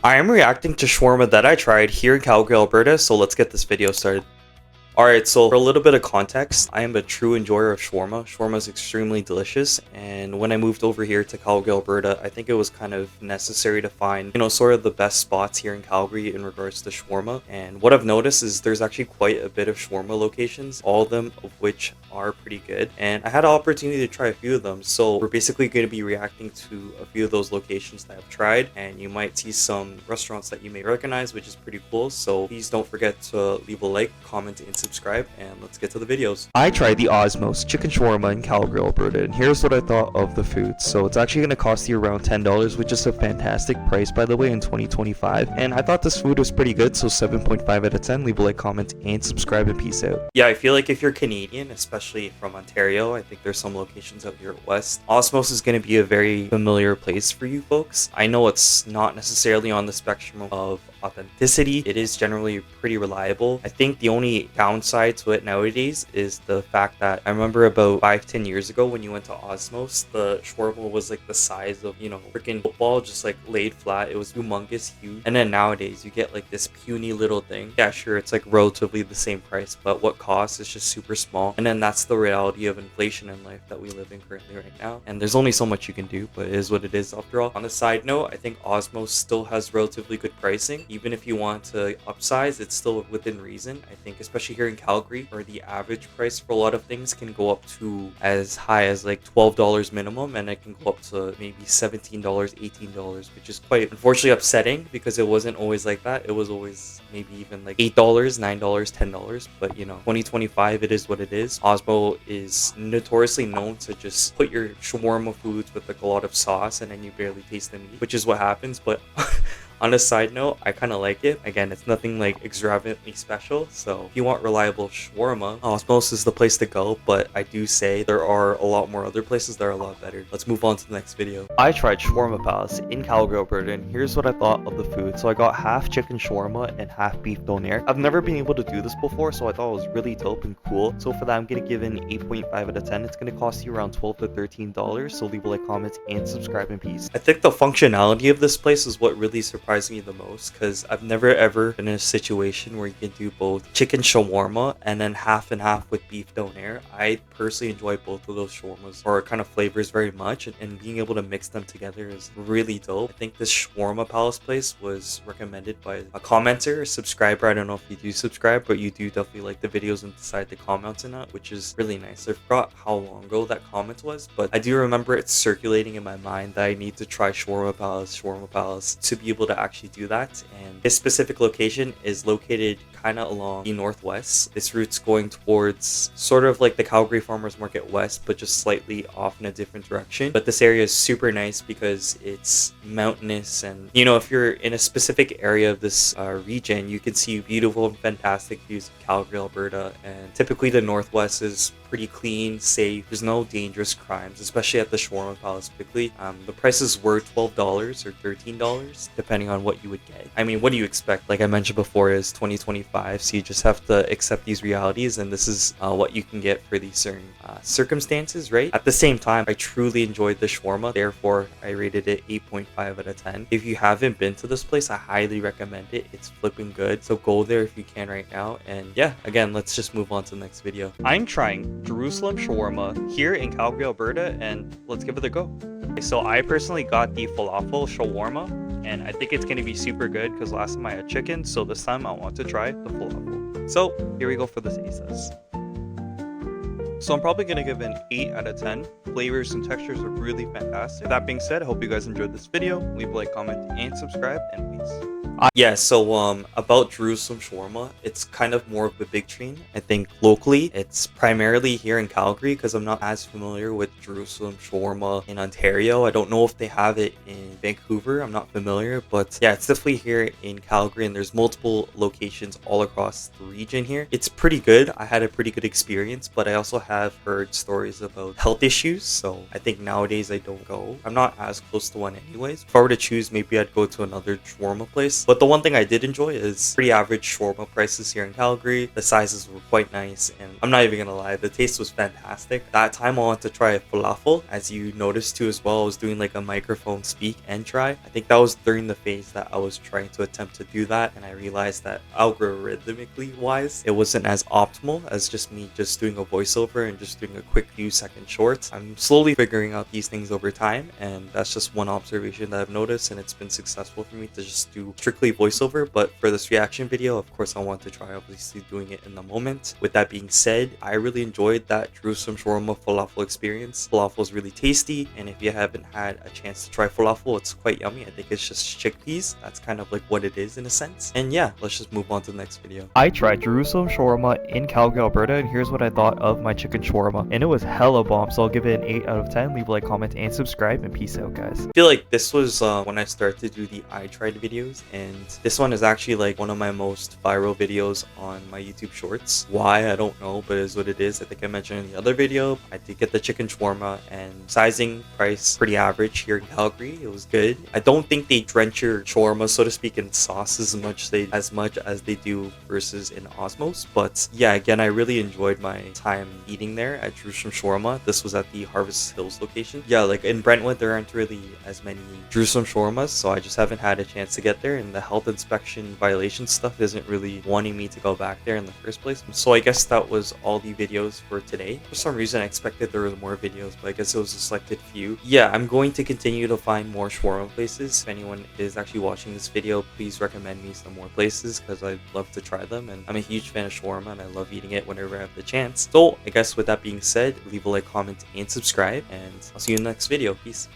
I am reacting to shawarma that I tried here in Calgary, Alberta, so let's get this video started. Alright, so for a little bit of context, I am a true enjoyer of shawarma. Shawarma is extremely delicious, and when I moved over here to Calgary, Alberta, I think it was kind of necessary to find, sort of the best spots here in Calgary in regards to shawarma. And what I've noticed is there's actually quite a bit of shawarma locations, all of them of which are pretty good. And I had an opportunity to try a few of them, so we're basically going to be reacting to a few of those locations that I've tried, and you might see some restaurants that you may recognize, which is pretty cool. So please don't forget to leave a like, comment, and subscribe, and let's get to the videos. I tried the Osmos chicken shawarma in Calgary, Alberta, and here's what I thought of the food. So it's actually going to cost you around $10, which is a fantastic price, by the way, in 2025. And I thought this food was pretty good, so 7.5 out of 10. Leave a like, comment, and subscribe, and peace out. Yeah, I feel like if you're Canadian, especially from Ontario, I think there's some locations out here west, Osmos is going to be a very familiar place for you folks. I know it's not necessarily on the spectrum of authenticity. It is generally pretty reliable. I think the only downside to it nowadays is the fact that I remember about 5-10 years ago when you went to Osmos, the shawarma was like the size of, freaking football, just like laid flat. It was humongous, huge. And then nowadays you get like this puny little thing. Yeah, sure, it's like relatively the same price, but what costs is just super small. And then that's the reality of inflation in life that we live in currently right now. And there's only so much you can do, but it is what it is after all. On a side note, I think Osmos still has relatively good pricing. Even if you want to upsize, it's still within reason. I think especially here in Calgary, where the average price for a lot of things can go up to as high as like $12 minimum, and it can go up to maybe $17, $18, which is quite unfortunately upsetting because it wasn't always like that. It was always maybe even like $8, $9, $10. But 2025, it is what it is. Osmo is notoriously known to just put your shawarma foods with like a lot of sauce and then you barely taste the meat, which is what happens. But on a side note, I kind of like it. Again, it's nothing like extravagantly special. So if you want reliable shawarma, Osmos is the place to go. But I do say there are a lot more other places that are a lot better. Let's move on to the next video. I tried Shawarma Palace in Calgary, Alberta, and here's what I thought of the food. So I got half chicken shawarma and half beef donair. I've never been able to do this before, so I thought it was really dope and cool. So for that, I'm going to give it an 8.5 out of 10. It's going to cost you around $12 to $13. So leave a like, comment, and subscribe in peace. I think the functionality of this place is what really surprised me the most, because I've never ever been in a situation where you can do both chicken shawarma and then half and half with beef donair. I personally enjoy both of those shawarmas or kind of flavors very much, and being able to mix them together is really dope. I think this Shawarma Palace place was recommended by a commenter, a subscriber. I don't know if you do subscribe, but you do definitely like the videos and decide to comment on that, which is really nice. I forgot how long ago that comment was, but I do remember it circulating in my mind that I need to try Shawarma Palace to be able to actually do that. And this specific location is located kind of along the northwest. This route's going towards sort of like the Calgary Farmers Market west, but just slightly off in a different direction. But this area is super nice because it's mountainous, and if you're in a specific area of this region, you can see beautiful and fantastic views of Calgary, Alberta. And typically the northwest is pretty clean, safe. There's no dangerous crimes, especially at the Shawarma Palace quickly. The prices were $12 or $13 depending on what you would get. I mean, what do you expect? Like I mentioned before, is 2025, so you just have to accept these realities, and this is what you can get for these certain circumstances, right? At the same time, I truly enjoyed the shawarma, therefore I rated it 8.5 out of 10. If you haven't been to this place, I highly recommend it. It's flipping good, so go there if you can right now. And yeah, again, let's just move on to the next video. I'm trying Jerusalem shawarma here in Calgary, Alberta, and let's give it a go. Okay, so I personally got the falafel shawarma, and I think it's going to be super good because last time I had chicken, so this time I want to try the falafel. So here we go for the taste test. So I'm probably going to give it an 8 out of 10. Flavors and textures are really fantastic. That being said, I hope you guys enjoyed this video. Leave a like, comment, and subscribe, and peace. Yeah, so about Jerusalem shawarma, it's kind of more of a big chain. I think locally, it's primarily here in Calgary because I'm not as familiar with Jerusalem shawarma in Ontario. I don't know if they have it in Vancouver. I'm not familiar, but yeah, it's definitely here in Calgary, and there's multiple locations all across the region here. It's pretty good. I had a pretty good experience, but I also have heard stories about health issues, so I think nowadays I don't go. I'm not as close to one anyways. If I were to choose, maybe I'd go to another shawarma place. But the one thing I did enjoy is pretty average shawarma prices here in Calgary. The sizes were quite nice, and I'm not even gonna lie, the taste was fantastic. That time I wanted to try falafel. As you noticed too as well, I was doing like a microphone speak and try. I think that was during the phase that I was trying to attempt to do that, and I realized that algorithmically wise, it wasn't as optimal as just me just doing a voiceover and just doing a quick few second shorts. I'm slowly figuring out these things over time, and that's just one observation that I've noticed, and it's been successful for me to just do strictly voiceover. But for this reaction video, of course I want to try obviously doing it in the moment. With that being said, I really enjoyed that Jerusalem shawarma falafel experience. Falafel is really tasty, and if you haven't had a chance to try falafel, it's quite yummy. I think it's just chickpeas. That's kind of like what it is in a sense. And yeah, let's just move on to the next video. I tried Jerusalem shawarma in Calgary, Alberta, and here's what I thought of my chicken shawarma. And it was hella bomb, so I'll give it an 8 out of 10. Leave a like, comment, and subscribe, and peace out, guys. I feel like this was when I started to do the I tried videos, and this one is actually like one of my most viral videos on my YouTube shorts. Why? I don't know, but it is what it is. I think I mentioned in the other video, I did get the chicken shawarma, and sizing, price, pretty average here in Calgary. It was good. I don't think they drench your shawarma, so to speak, in sauce as much as they do versus in Osmos. But yeah, again, I really enjoyed my time eating there at Jerusalem shawarma. This was at the Harvest Hills location. Yeah, like in Brentwood, there aren't really as many Jerusalem shawarmas, so I just haven't had a chance to get there, and the health inspection violation stuff isn't really wanting me to go back there in the first place. So I guess that was all the videos for today. For some reason, I expected there was more videos, but I guess it was a selected few. Yeah, I'm going to continue to find more shawarma places. If anyone is actually watching this video, please recommend me some more places, because I'd love to try them, and I'm a huge fan of shawarma, and I love eating it whenever I have the chance. So I guess with that being said, leave a like, comment, and subscribe, and I'll see you in the next video. Peace.